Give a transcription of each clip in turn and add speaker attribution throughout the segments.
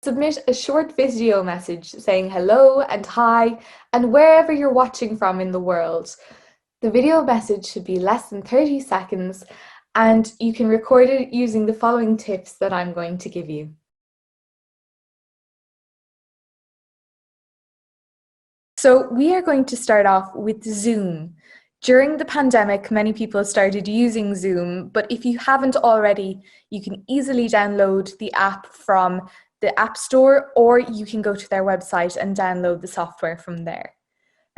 Speaker 1: Submit a short video message saying hello and hi and wherever you're watching from in the world. The video message should be less than 30 seconds and you can record it using the following tips that I'm going to give you. So we are going to start off with Zoom. During the pandemic, many people started using Zoom, but if you haven't already, you can easily download the app from the App Store, or you can go to their website and download the software from there.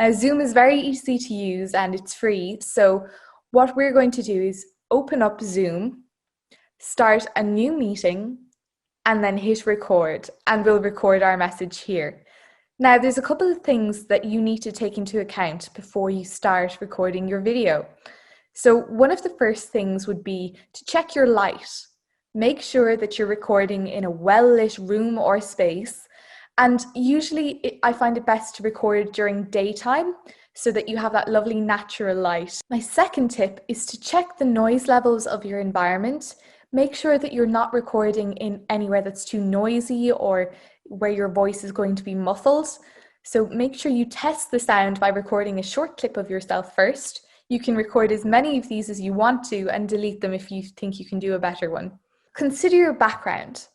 Speaker 1: Now, Zoom is very easy to use and it's free. So what we're going to do is open up Zoom, start a new meeting, and then hit record, and we'll record our message here. Now, there's a couple of things that you need to take into account before you start recording your video. So one of the first things would be to check your light. Make sure that you're recording in a well-lit room or space. And usually I find it best to record during daytime so that you have that lovely natural light. My second tip is to check the noise levels of your environment. Make sure that you're not recording in anywhere that's too noisy or where your voice is going to be muffled. So make sure you test the sound by recording a short clip of yourself first. You can record as many of these as you want to and delete them if you think you can do a better one. Consider your background.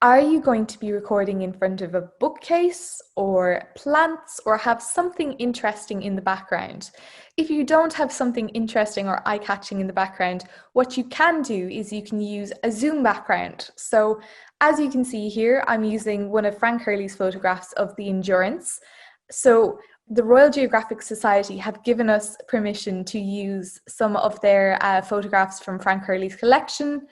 Speaker 1: Are you going to be recording in front of a bookcase or plants or have something interesting in the background? If you don't have something interesting or eye-catching in the background, what you can do is you can use a Zoom background. So as you can see here, I'm using one of Frank Hurley's photographs of the Endurance. So the Royal Geographic Society have given us permission to use some of their photographs from Frank Hurley's collection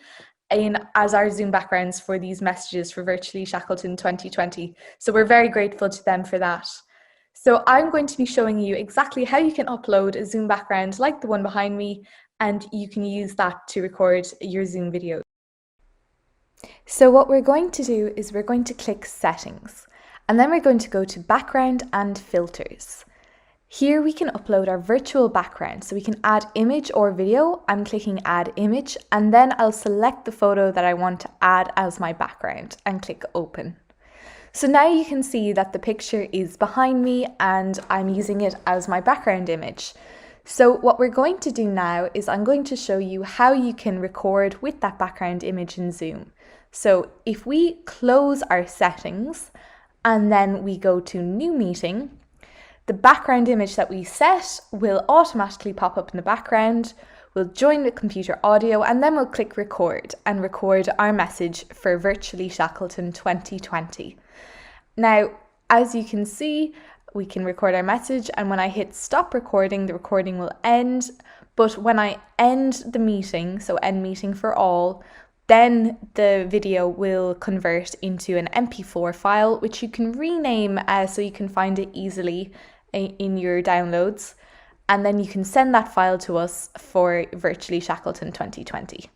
Speaker 1: as our Zoom backgrounds for these messages for Virtually Shackleton 2020. So we're very grateful to them for that. So I'm going to be showing you exactly how you can upload a Zoom background like the one behind me, and you can use that to record your Zoom video. So what we're going to do is we're going to click Settings, and then we're going to go to Background and Filters. Here we can upload our virtual background, so we can add image or video. I'm clicking Add Image, and then I'll select the photo that I want to add as my background and click Open. So now you can see that the picture is behind me and I'm using it as my background image. So what we're going to do now is I'm going to show you how you can record with that background image in Zoom. So if we close our settings and then we go to New Meeting, the background image that we set will automatically pop up in the background. We'll join the computer audio and then we'll click record and record our message for Virtually Shackleton 2020. Now, as you can see, we can record our message, and when I hit stop recording, the recording will end. But when I end the meeting, so end meeting for all, then the video will convert into an MP4 file, which you can rename so you can find it easily in your downloads. And then you can send that file to us for Virtually Shackleton 2020.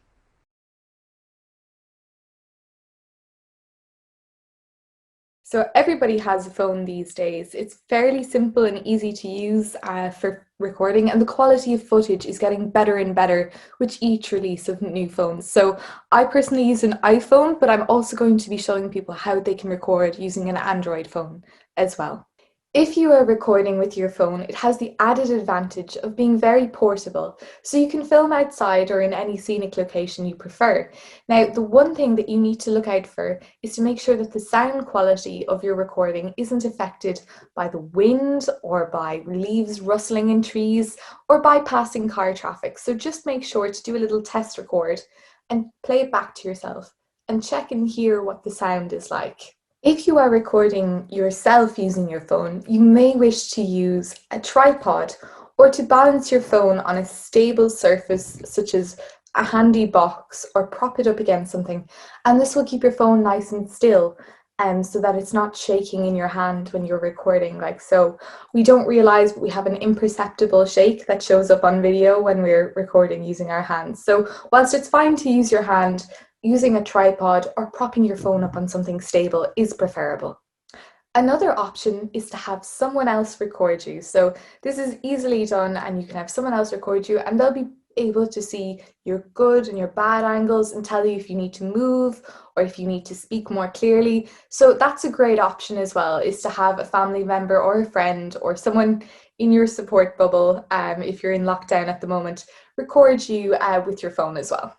Speaker 1: So everybody has a phone these days. It's fairly simple and easy to use for recording, and the quality of footage is getting better and better with each release of new phones. So I personally use an iPhone, but I'm also going to be showing people how they can record using an Android phone as well. If you are recording with your phone, it has the added advantage of being very portable, so you can film outside or in any scenic location you prefer. Now, the one thing that you need to look out for is to make sure that the sound quality of your recording isn't affected by the wind or by leaves rustling in trees or by passing car traffic. So just make sure to do a little test record and play it back to yourself and check and hear what the sound is like. If you are recording yourself using your phone, you may wish to use a tripod or to balance your phone on a stable surface such as a handy box or prop it up against something, and this will keep your phone nice and still so that it's not shaking in your hand when you're recording like so. We don't realize we have an imperceptible shake that shows up on video when we're recording using our hands. So whilst it's fine to use your hand, using a tripod or propping your phone up on something stable is preferable. Another option is to have someone else record you. So this is easily done, and you can have someone else record you and they'll be able to see your good and your bad angles and tell you if you need to move or if you need to speak more clearly. So that's a great option as well, is to have a family member or a friend or someone in your support bubble, if you're in lockdown at the moment, record you with your phone as well.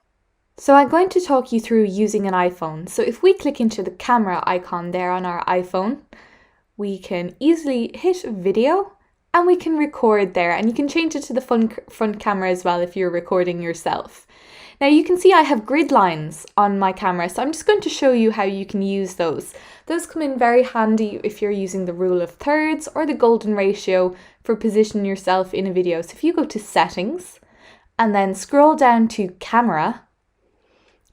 Speaker 1: So I'm going to talk you through using an iPhone. So if we click into the camera icon there on our iPhone, we can easily hit video and we can record there, and you can change it to the front camera as well if you're recording yourself. Now you can see I have grid lines on my camera, so I'm just going to show you how you can use those. Those come in very handy if you're using the rule of thirds or the golden ratio for positioning yourself in a video. So if you go to settings and then scroll down to camera,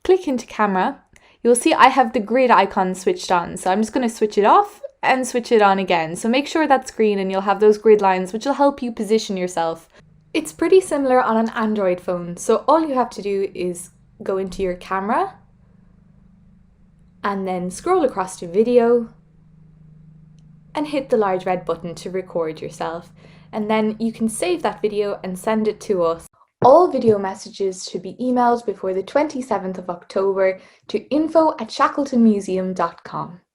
Speaker 1: click into camera, you'll see I have the grid icon switched on. So I'm just going to switch it off and switch it on again. So make sure that's green and you'll have those grid lines which will help you position yourself. It's pretty similar on an Android phone. So all you have to do is go into your camera and then scroll across to video and hit the large red button to record yourself. And then you can save that video and send it to us. All video messages should be emailed before the 27th of October to info@shackletonmuseum.com.